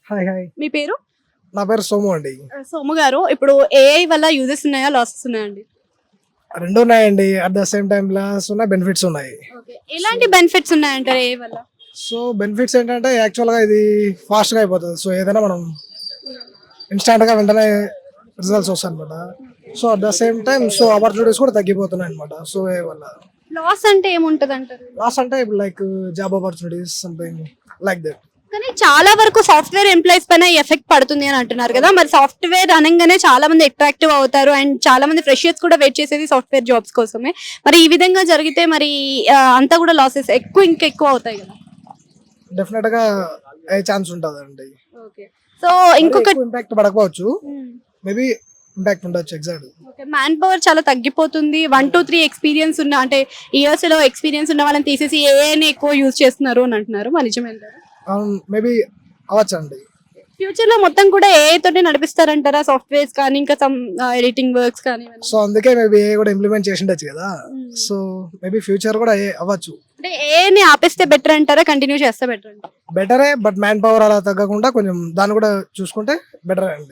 Hi hi. మీ పేరు? నా పేరు సోము అండి. సోము గారు, ఇప్పుడు ఏఐ వల్ల యూజెస్ ఉన్నాయా, లాసెస్ ఉన్నాయండి? రెండు ఉన్నాయండి. At the same time loss ఉన్నాయి, బెనిఫిట్స్ ఉన్నాయి. ఎలాంటి బెనిఫిట్స్ ఉన్నాయంటారు ఏఐ వల్ల? సో బెనిఫిట్స్ ఏంటంటే యాక్చువల్గా ఇది ఫాస్ట్గా అయిపోతుంది. సో ఏదైనా మనం ఇన్స్టాంట్గా వెంటనే రిజల్ట్స్ వస్తాయి అనమాట. So at the same time so opportunities కూడా తగ్గిపోతున్నాయి అనమాట. సో ఏ వల్ల లాస్ అంటే ఏముంటది అంటారు? లాస్ అంటే like job opportunities something like that. కానీ చాలా వరకు సాఫ్ట్వేర్ ఎంప్లాయీస్ పైన ఎఫెక్ట్ పడుతుంది అని అంటున్నారు కదా, మరి సాఫ్ట్వేర్ అనగానే చాలా మంది అట్రాక్టివ్ అవుతారు అండ్ చాలా మంది ఫ్రెషర్స్ కూడా వెయిట్ చేసేది సాఫ్ట్వేర్ జాబ్స్ కోసమే. మరి ఈ విధంగా జరిగితే మరి అంతా కూడా లాసెస్ ఇంకా ఎక్కువ అవుతాయి కదా? డెఫినెట్ గా అయ్యే ఛాన్స్ ఉంటుందండి. సో ఇంకొక ఇంపాక్ట్ పడకపోవచ్చు, మేబీ ఇంపాక్ట్ ఉండొచ్చు. ఎగ్జాక్ట్ మ్యాన్ పవర్ చాలా తగ్గిపోతుంది. 1 to 3 ఎక్స్పీరియన్స్ ఉన్న అంటే ఇయర్స్ లో ఎక్స్పీరియన్స్ ఉన్న వాళ్ళని తీసేసి ఏఐని ఎక్కువ యూజ్ చేస్తున్నారు అని అంటున్నారు. మరి నిజమేంటారు? మేబీ అవ్వచ్చండి. ఫ్యూచర్ లో మొత్తం కూడా ఏఐ తోటి నడిపిస్తారంటారా? సాఫ్ట్వేర్స్ కానీ ఇంకా సమ్ ఎడిటింగ్ వర్క్స్ కానీ? సో అందుకే మేబీ ఏ కూడా ఇంప్లిమెంట్ చేసి ఉండొచ్చు కదా. సో మేబీ ఫ్యూచర్ కూడా అవ్వచ్చు. అంటే ఏఐని ఆపేస్తే బెటర్ అంటారా, కంటిన్యూ చేస్తే బెటర్ అంటారా? బెటరే, బట్ మ్యాన్ పవర్ అలా తగ్గకుండా కొంచెం దాన్ని కూడా చూసుకుంటే బెటర్ అండి.